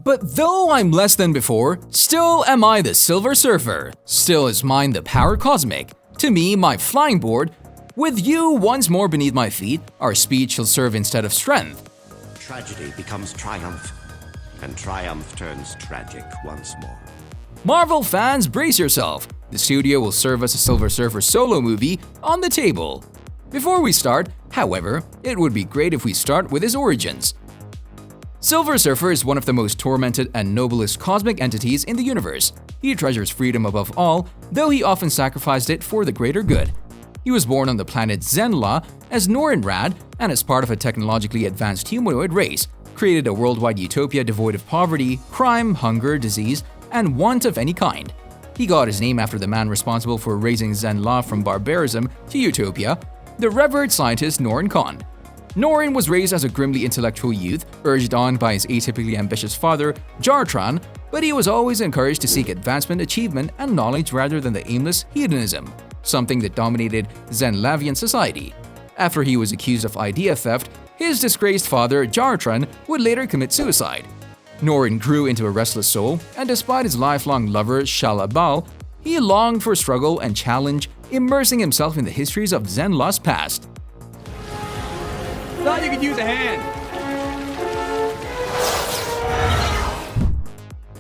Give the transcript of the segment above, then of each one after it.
But though I'm less than before, still am I the Silver Surfer. Still is mine the Power Cosmic. To me, my flying board. With you once more beneath my feet, our speed shall serve instead of strength. Tragedy becomes triumph, and triumph turns tragic once more. Marvel fans, brace yourself. The studio will serve us a Silver Surfer solo movie on the table. Before we start, however, it would be great if we start with his origins. Silver Surfer is one of the most tormented and noblest cosmic entities in the universe. He treasures freedom above all, though he often sacrificed it for the greater good. He was born on the planet Zenn-La as Norrin Radd and as part of a technologically advanced humanoid race, created a worldwide utopia devoid of poverty, crime, hunger, disease, and want of any kind. He got his name after the man responsible for raising Zenn-La from barbarism to utopia, the revered scientist Norrin Khan. Norrin was raised as a grimly intellectual youth, urged on by his atypically ambitious father, Jartran, but he was always encouraged to seek advancement, achievement, and knowledge rather than the aimless hedonism, something that dominated Zenn-Lavian society. After he was accused of idea theft, his disgraced father, Jartran, would later commit suicide. Norrin grew into a restless soul, and despite his lifelong lover, Shalabal, he longed for struggle and challenge, immersing himself in the histories of Zenn-La's past. Thought you could use a hand.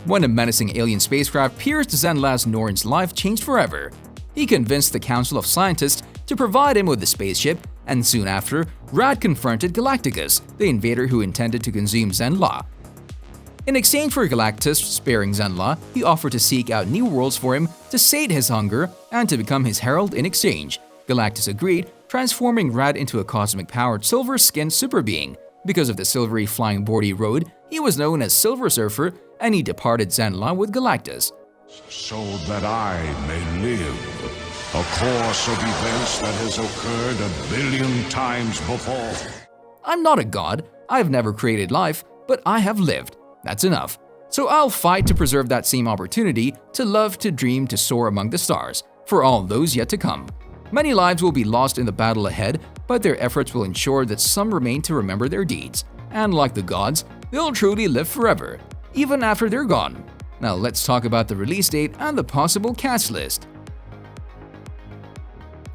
When a menacing alien spacecraft pierced Zenn-La's Norrin's life changed forever. He convinced the Council of Scientists to provide him with the spaceship, and soon after, Radd confronted Galactus, the invader who intended to consume Zenn-La. In exchange for Galactus sparing Zenn-La, he offered to seek out new worlds for him to sate his hunger and to become his herald in exchange. Galactus agreed, transforming Radd into a cosmic-powered silver-skinned super being. Because of the silvery flying board he rode, he was known as Silver Surfer, and he departed Zenn-La with Galactus. So that I may live a course of events that has occurred 1,000,000,000 times before. I'm not a god, I've never created life, but I have lived. That's enough. So I'll fight to preserve that same opportunity to love, to dream, to soar among the stars, for all those yet to come. Many lives will be lost in the battle ahead, but their efforts will ensure that some remain to remember their deeds. And like the gods, they'll truly live forever, even after they're gone. Now let's talk about the release date and the possible cast list.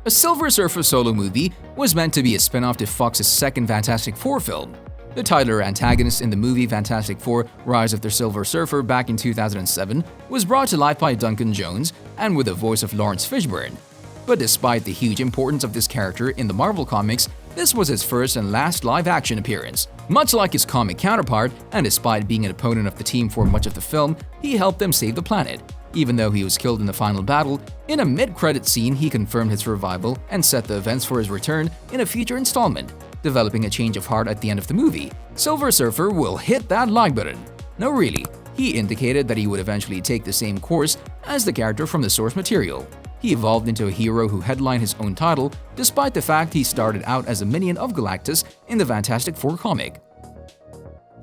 A Silver Surfer solo movie was meant to be a spin-off to Fox's second Fantastic Four film. The title antagonist in the movie Fantastic Four: Rise of the Silver Surfer back in 2007 was brought to life by Duncan Jones and with the voice of Laurence Fishburne. But despite the huge importance of this character in the Marvel Comics, this was his first and last live-action appearance. Much like his comic counterpart, and despite being an opponent of the team for much of the film, he helped them save the planet. Even though he was killed in the final battle, in a mid-credit scene he confirmed his survival and set the events for his return in a future installment, developing a change of heart at the end of the movie. Silver Surfer will hit that like button. No really, he indicated that he would eventually take the same course as the character from the source material. He evolved into a hero who headlined his own title, despite the fact he started out as a minion of Galactus in the Fantastic Four comic.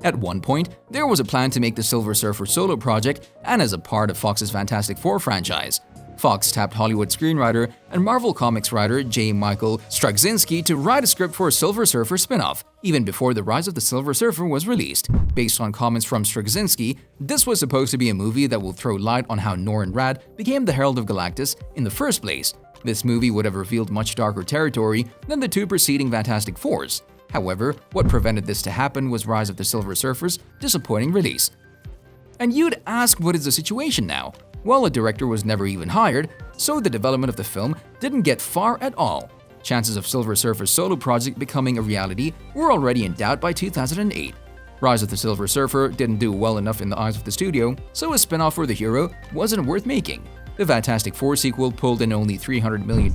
At one point, there was a plan to make the Silver Surfer solo project and as a part of Fox's Fantastic Four franchise. Fox tapped Hollywood screenwriter and Marvel Comics writer J. Michael Straczynski to write a script for a Silver Surfer spin-off, even before The Rise of the Silver Surfer was released. Based on comments from Straczynski, this was supposed to be a movie that will throw light on how Norrin Radd became the Herald of Galactus in the first place. This movie would have revealed much darker territory than the two preceding Fantastic Fours. However, what prevented this to happen was Rise of the Silver Surfer's disappointing release. And you'd ask, what is the situation now? Well, a director was never even hired, so the development of the film didn't get far at all. Chances of Silver Surfer's solo project becoming a reality were already in doubt by 2008. Rise of the Silver Surfer didn't do well enough in the eyes of the studio, so a spin-off for the hero wasn't worth making. The Fantastic Four sequel pulled in only $300 million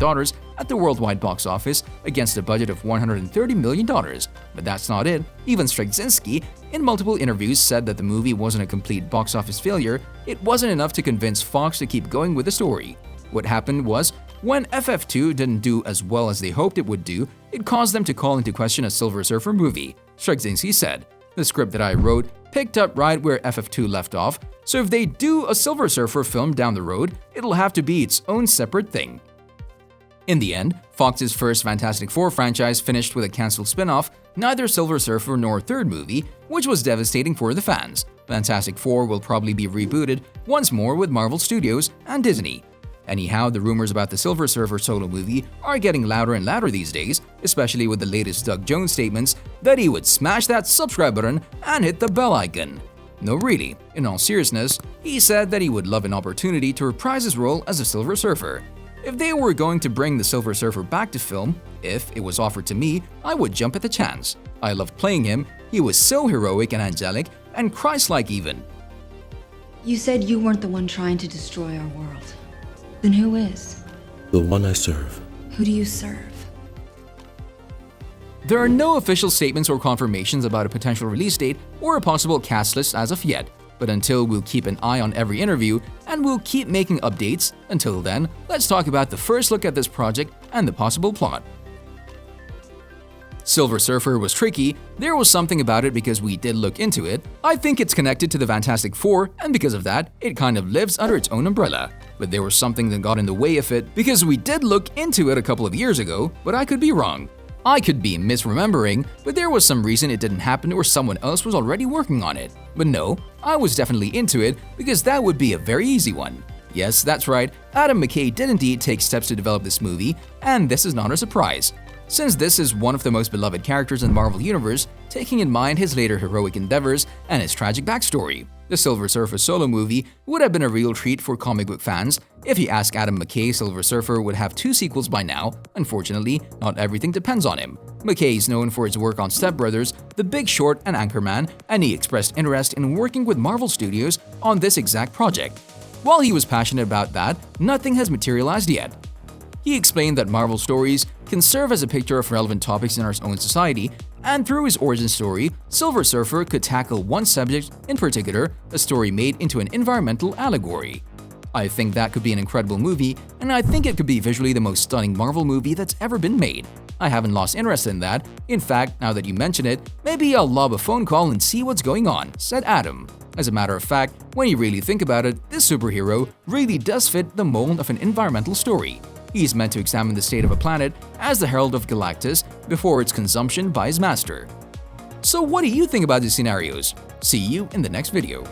at the worldwide box office against a budget of $130 million. But that's not it. Even Straczynski, in multiple interviews, said that the movie wasn't a complete box office failure. It wasn't enough to convince Fox to keep going with the story. What happened was, when FF2 didn't do as well as they hoped it would do, it caused them to call into question a Silver Surfer movie. Straczynski said, "The script that I wrote picked up right where FF2 left off, so if they do a Silver Surfer film down the road, it'll have to be its own separate thing." In the end, Fox's first Fantastic Four franchise finished with a cancelled spin-off, neither Silver Surfer nor third movie, which was devastating for the fans. Fantastic Four will probably be rebooted once more with Marvel Studios and Disney. Anyhow, the rumors about the Silver Surfer solo movie are getting louder and louder these days, especially with the latest Doug Jones statements that he would smash that subscribe button and hit the bell icon. No, really, in all seriousness, he said that he would love an opportunity to reprise his role as a Silver Surfer. If they were going to bring the Silver Surfer back to film, if it was offered to me, I would jump at the chance. I loved playing him, he was so heroic and angelic, and Christ-like even. You said you weren't the one trying to destroy our world. Then who is? The one I serve. Who do you serve? There are no official statements or confirmations about a potential release date or a possible cast list as of yet, but until we'll keep an eye on every interview and we'll keep making updates. Until then, let's talk about the first look at this project and the possible plot. Silver Surfer was tricky. There was something about it because we did look into it. I think it's connected to the Fantastic Four, and because of that, it kind of lives under its own umbrella. But there was something that got in the way of it because we did look into it a couple of years ago, but I could be wrong. I could be misremembering, but there was some reason it didn't happen or someone else was already working on it. But no, I was definitely into it because that would be a very easy one. Yes, that's right, Adam McKay did indeed take steps to develop this movie, and this is not a surprise. Since this is one of the most beloved characters in the Marvel Universe, taking in mind his later heroic endeavors and his tragic backstory. The Silver Surfer solo movie would have been a real treat for comic book fans. If you ask Adam McKay, Silver Surfer would have 2 sequels by now. Unfortunately, not everything depends on him. McKay is known for his work on Step Brothers, The Big Short, and Anchorman, and he expressed interest in working with Marvel Studios on this exact project. While he was passionate about that, nothing has materialized yet. He explained that Marvel stories can serve as a picture of relevant topics in our own society, and through his origin story, Silver Surfer could tackle one subject in particular, a story made into an environmental allegory. I think that could be an incredible movie, and I think it could be visually the most stunning Marvel movie that's ever been made. I haven't lost interest in that. In fact, now that you mention it, maybe I'll lob a phone call and see what's going on, said Adam. As a matter of fact, when you really think about it, this superhero really does fit the mold of an environmental story. He's meant to examine the state of a planet as the herald of Galactus before its consumption by his master. So what do you think about these scenarios? See you in the next video.